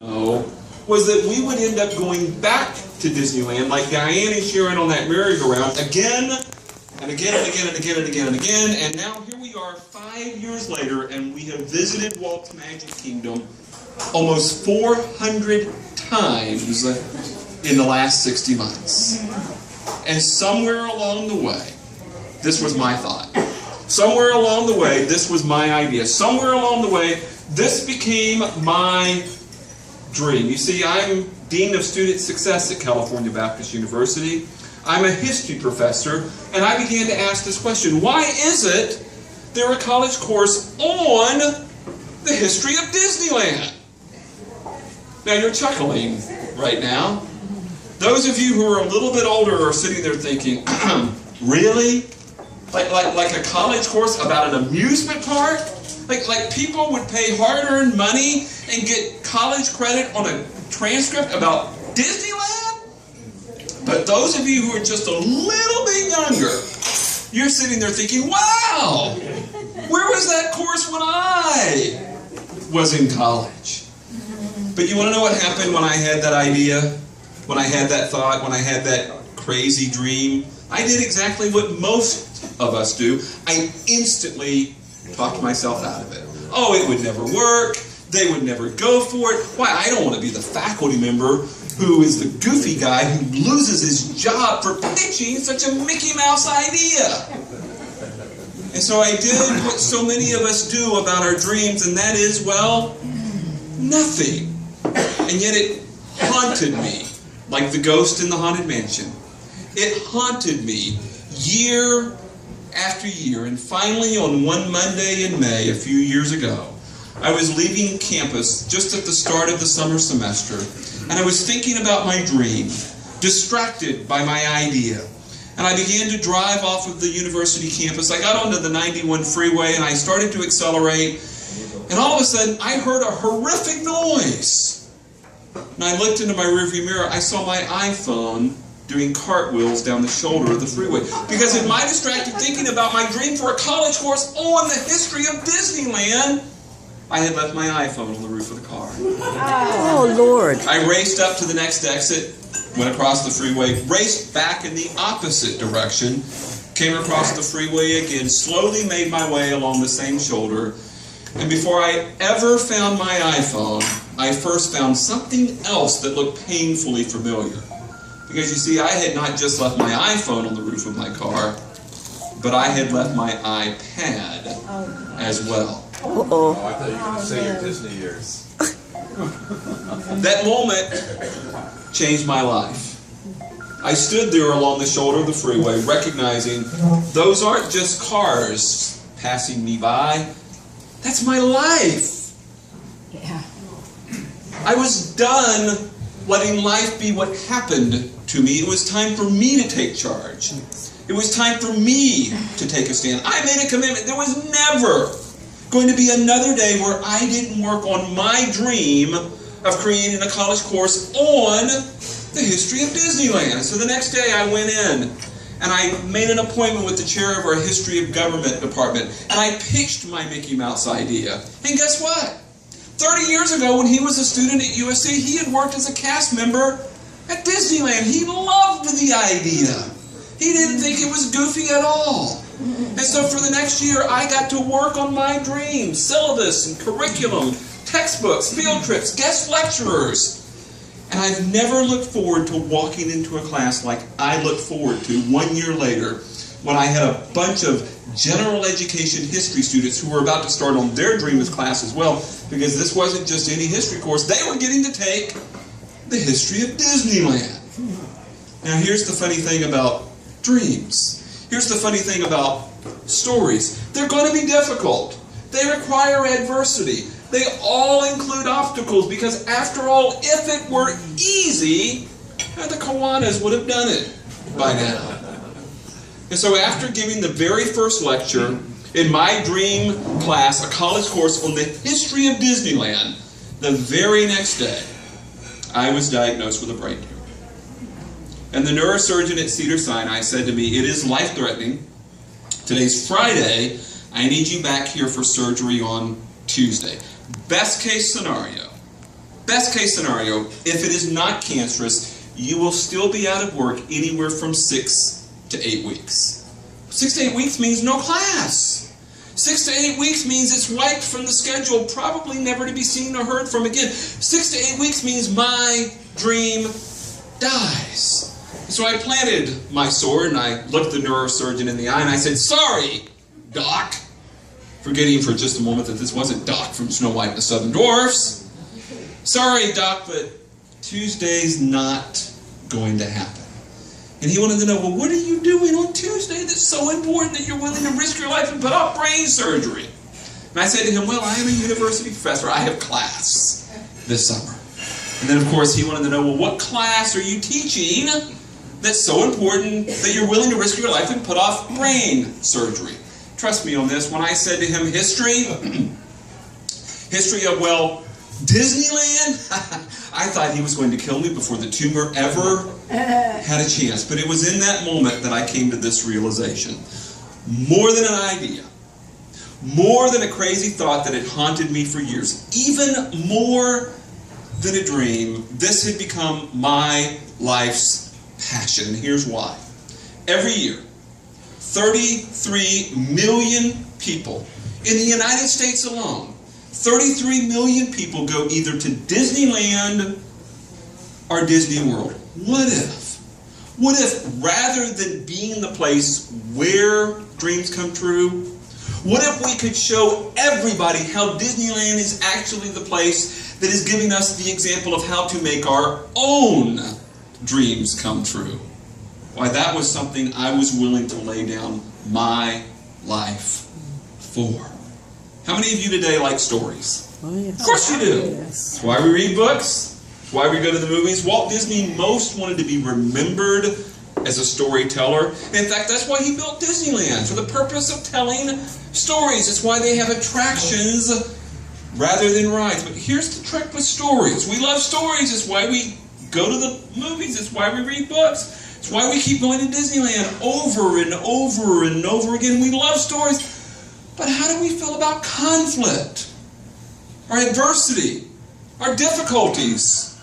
was that we would end up going back to Disneyland like Diane and Sharon on that merry-go-round again and again and again and again and again and again. And now here we are 5 years later, and we have visited Walt's Magic Kingdom almost 400 times in the last 60 months. And somewhere along the way, this was my thought. Somewhere along the way, this was my idea. Somewhere along the way, this became my dream. You see, I'm Dean of Student Success at California Baptist University. I'm a history professor, and I began to ask this question: why is it there a college course on the history of Disneyland? Now you're chuckling right now. Those of you who are a little bit older are sitting there thinking, really? Like a college course about an amusement park? Like people would pay hard-earned money and get college credit on a transcript about Disneyland? But those of you who are just a little bit younger, you're sitting there thinking, wow, where was that course when I was in college? But you want to know what happened when I had that idea? When I had that thought? When I had that crazy dream? I did exactly what most of us do. I instantly talked myself out of it. Oh, it would never work. They would never go for it. Why, I don't want to be the faculty member who is the goofy guy who loses his job for pitching such a Mickey Mouse idea. And so I did what so many of us do about our dreams, and that is, well, nothing. And yet it haunted me like the ghost in the Haunted Mansion. It haunted me year after year, and finally on one Monday in May a few years ago, I was leaving campus just at the start of the summer semester, and I was thinking about my dream, distracted by my idea. And I began to drive off of the university campus. I got onto the 91 freeway and I started to accelerate, and all of a sudden I heard a horrific noise. And I looked into my rearview mirror. I saw my iPhone doing cartwheels down the shoulder of the freeway. Because in my distracted thinking about my dream for a college course on the history of Disneyland, I had left my iPhone on the roof of the car. Oh, Lord. I raced up to the next exit, went across the freeway, raced back in the opposite direction, came across the freeway again, slowly made my way along the same shoulder, and before I ever found my iPhone, I first found something else that looked painfully familiar. Because you see, I had not just left my iPhone on the roof of my car, but I had left my iPad as well. Uh-oh. Oh, I thought you were going to say your Disney years. That moment changed my life. I stood there along the shoulder of the freeway, recognizing those aren't just cars passing me by. That's my life. Yeah. I was done letting life be what happened to me. It was time for me to take charge. It was time for me to take a stand. I made a commitment. There was never going to be another day where I didn't work on my dream of creating a college course on the history of Disneyland. So the next day I went in and I made an appointment with the chair of our History of Government department, and I pitched my Mickey Mouse idea. And guess what? 30 years ago, when he was a student at USC, he had worked as a cast member at Disneyland. He loved the idea. He didn't think it was goofy at all. And so for the next year, I got to work on my dream, syllabus and curriculum, textbooks, field trips, guest lecturers. And I've never looked forward to walking into a class like I looked forward to 1 year later, when I had a bunch of general education history students who were about to start on their Dreamers class as well, because this wasn't just any history course. They were getting to take the history of Disneyland. Now here's the funny thing about dreams. Here's the funny thing about stories. They're going to be difficult. They require adversity. They all include obstacles, because after all, if it were easy, the Kiwanis would have done it by now. And so after giving the very first lecture in my dream class, a college course on the history of Disneyland, the very next day, I was diagnosed with a brain tumor. And the neurosurgeon at Cedars-Sinai said to me, "It is life-threatening. Today's Friday. I need you back here for surgery on Tuesday. Best case scenario, Best case scenario, if it is not cancerous, you will still be out of work anywhere from 6 to 8 weeks. 6 to 8 weeks means no class. 6 to 8 weeks means it's wiped from the schedule, probably never to be seen or heard from again. 6 to 8 weeks means my dream dies. So I planted my sword and I looked the neurosurgeon in the eye and I said, "Sorry, Doc," forgetting for just a moment that this wasn't Doc from Snow White and the Seven Dwarfs. "Sorry, Doc, but Tuesday's not going to happen." And he wanted to know, "Well, what are you doing on Tuesday that's so important that you're willing to risk your life and put off brain surgery?" And I said to him, "Well, I am a university professor. I have class this summer." And then, of course, he wanted to know, "Well, what class are you teaching that's so important that you're willing to risk your life and put off brain surgery?" Trust me on this. When I said to him, history of, well, Disneyland, I thought he was going to kill me before the tumor ever had a chance. But it was in that moment that I came to this realization. More than an idea, more than a crazy thought that had haunted me for years, even more than a dream, this had become my life's passion. And here's why. Every year, 33 million people in the United States alone, 33 million people go either to Disneyland or Disney World. What if rather than being the place where dreams come true, what if we could show everybody how Disneyland is actually the place that is giving us the example of how to make our own dreams come true? Why, that was something I was willing to lay down my life for. How many of you today like stories? Oh, yes. Of course you do. Yes. That's why we read books. That's why we go to the movies. Walt Disney most wanted to be remembered as a storyteller. In fact, that's why he built Disneyland, for the purpose of telling stories. It's why they have attractions rather than rides. But here's the trick with stories. We love stories. It's why we go to the movies. It's why we read books. It's why we keep going to Disneyland over and over and over again. We love stories. But how do we feel about conflict, our adversity, our difficulties,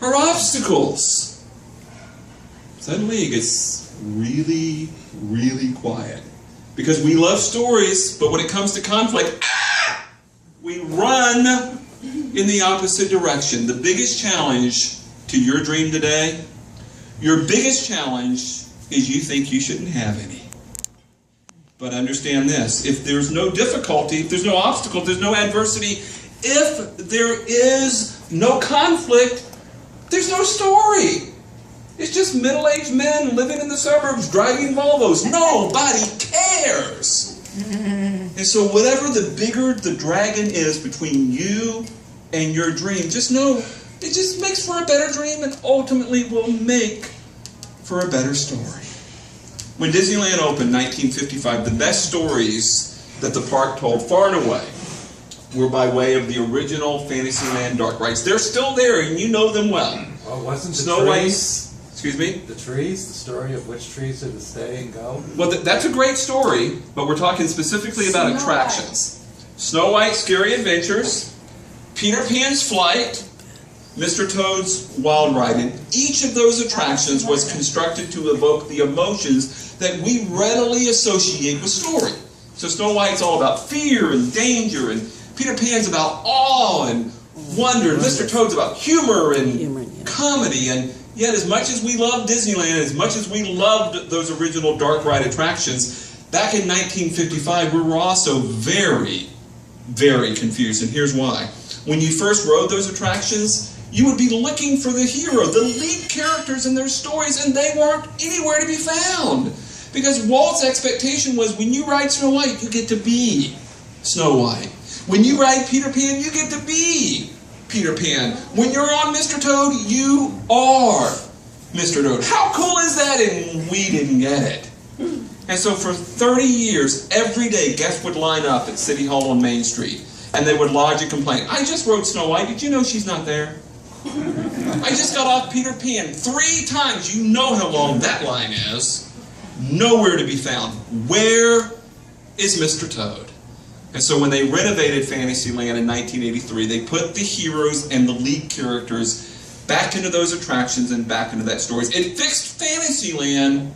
our obstacles? Suddenly it gets really, really quiet. Because we love stories, but when it comes to conflict, we run in the opposite direction. The biggest challenge to your dream today, your biggest challenge is you think you shouldn't have any. But understand this, if there's no difficulty, if there's no obstacle, if there's no adversity, if there is no conflict, there's no story. It's just middle-aged men living in the suburbs driving Volvos. Nobody cares. And so whatever the bigger the dragon is between you and your dream, just know it just makes for a better dream and ultimately will make for a better story. When Disneyland opened in 1955, the best stories that the park told far and away were by way of the original Fantasyland dark rides. They're still there and you know them well. Well, wasn't the Snow White, trees, excuse me? the trees, the story of which trees are to stay and go? Well, that's a great story, but we're talking specifically about attractions. Snow White's Scary Adventures, Peter Pan's Flight, Mr. Toad's Wild Ride. And each of those attractions was constructed to evoke the emotions that we readily associate with story. So Snow White's all about fear and danger, and Peter Pan's about awe and wonder, and Mr. Toad's about humor and comedy. And yet, as much as we loved Disneyland, as much as we loved those original dark ride attractions, back in 1955, we were also very, very confused. And here's why. When you first rode those attractions, you would be looking for the hero, the lead characters in their stories, and they weren't anywhere to be found. Because Walt's expectation was when you ride Snow White, you get to be Snow White. When you ride Peter Pan, you get to be Peter Pan. When you're on Mr. Toad, you are Mr. Toad. How cool is that? And we didn't get it. And so for 30 years, every day, guests would line up at City Hall on Main Street, and they would lodge a complaint. I just rode Snow White. Did you know she's not there? I just got off Peter Pan 3 times. You know how long that line is. Nowhere to be found. Where is Mr. Toad? And so when they renovated Fantasyland in 1983, they put the heroes and the lead characters back into those attractions and back into that stories. It fixed Fantasyland,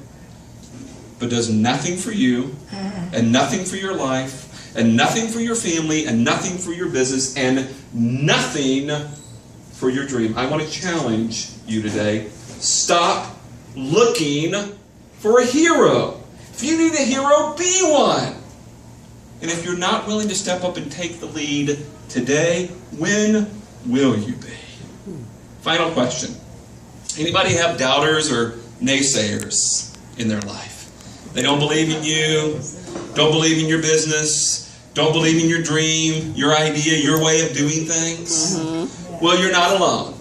but does nothing for you, and nothing for your life, and nothing for your family, and nothing for your business, and nothing for your dream. I want to challenge you today. Stop looking for a hero. If you need a hero, be one. And if you're not willing to step up and take the lead today, when will you be? Final question. Anybody have doubters or naysayers in their life? They don't believe in you, don't believe in your business, don't believe in your dream, your idea, your way of doing things? Well, you're not alone.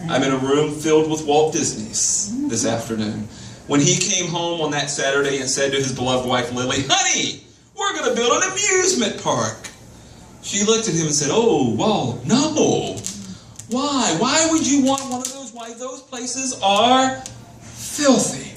I'm in a room filled with Walt Disneys this afternoon. When he came home on that Saturday and said to his beloved wife, Lily, honey, we're going to build an amusement park. She looked at him and said, oh, Walt, no. Why? Why would you want one of those? Why, those places are filthy.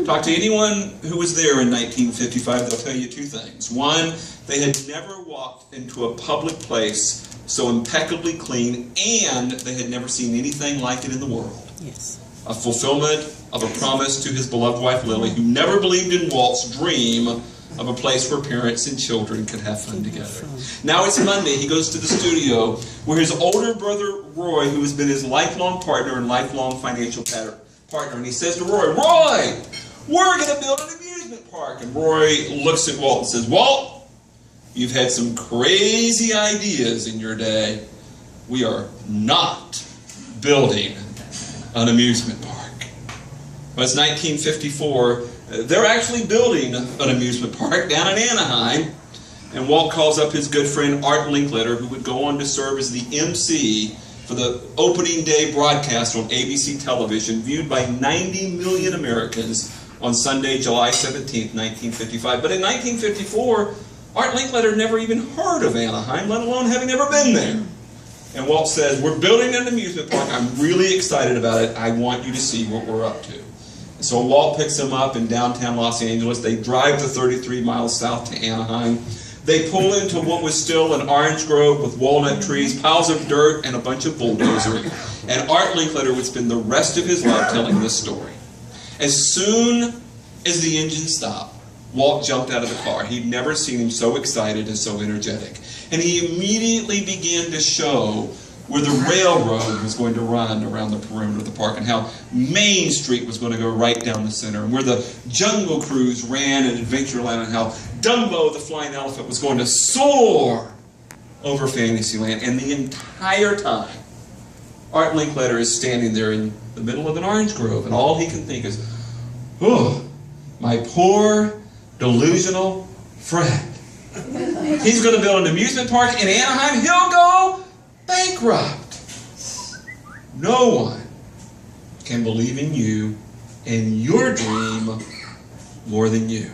Talk to anyone who was there in 1955, they'll tell you two things. One, they had never walked into a public place so impeccably clean, and they had never seen anything like it in the world. Yes. A fulfillment of a promise to his beloved wife Lily, who never believed in Walt's dream of a place where parents and children could have fun together. Now it's Monday. He goes to the studio where his older brother Roy, who has been his lifelong partner and lifelong financial partner, and he says to Roy, Roy, we're going to build an amusement park. And Roy looks at Walt and says, Walt, you've had some crazy ideas in your day. We are not building an amusement park. Well, it's 1954. They're actually building an amusement park down in Anaheim. And Walt calls up his good friend Art Linkletter, who would go on to serve as the MC for the opening day broadcast on ABC television, viewed by 90 million Americans on Sunday, July 17th, 1955. But in 1954, Art Linkletter never even heard of Anaheim, let alone having ever been there. And Walt says, we're building an amusement park. I'm really excited about it. I want you to see what we're up to. And so Walt picks him up in downtown Los Angeles. They drive the 33 miles south to Anaheim. They pull into what was still an orange grove with walnut trees, piles of dirt, and a bunch of bulldozers. And Art Linkletter would spend the rest of his life telling this story. As soon as the engine stopped, Walt jumped out of the car. He'd never seen him so excited and so energetic. And he immediately began to show where the railroad was going to run around the perimeter of the park, and how Main Street was going to go right down the center, and where the Jungle Cruise ran in Adventureland, and how Dumbo the Flying Elephant was going to soar over Fantasyland. And the entire time, Art Linkletter is standing there in the middle of an orange grove, and all he can think is, oh, my poor, delusional friend. He's going to build an amusement park in Anaheim. He'll go bankrupt. No one can believe in you and your dream more than you.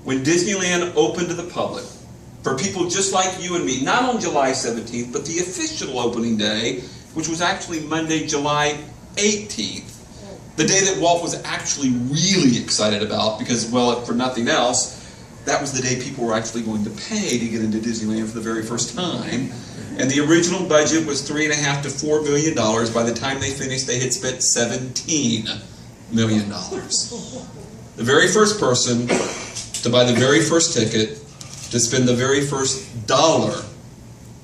When Disneyland opened to the public, for people just like you and me, not on July 17th, but the official opening day, which was actually Monday, July 18th, the day that Walt was actually really excited about, because, well, for nothing else, that was the day people were actually going to pay to get into Disneyland for the very first time. And the original budget was $3.5 to $4 million. By the time they finished, they had spent $17 million. The very first person to buy the very first ticket, to spend the very first dollar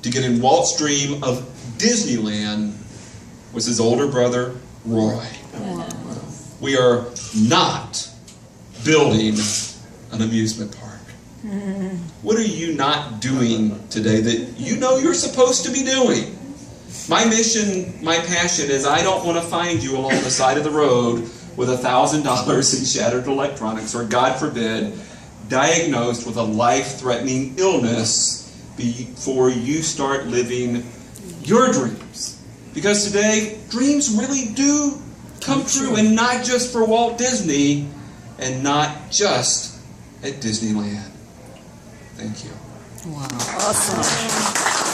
to get in Walt's dream of Disneyland was his older brother, Roy. We are not building an amusement park. What are you not doing today that you know you're supposed to be doing? My mission, my passion is I don't want to find you along the side of the road with $1,000 in shattered electronics, or God forbid, diagnosed with a life-threatening illness before you start living your dreams. Because today, dreams really do come true, and not just for Walt Disney, and not just at Disneyland. Thank you. Wow. Awesome.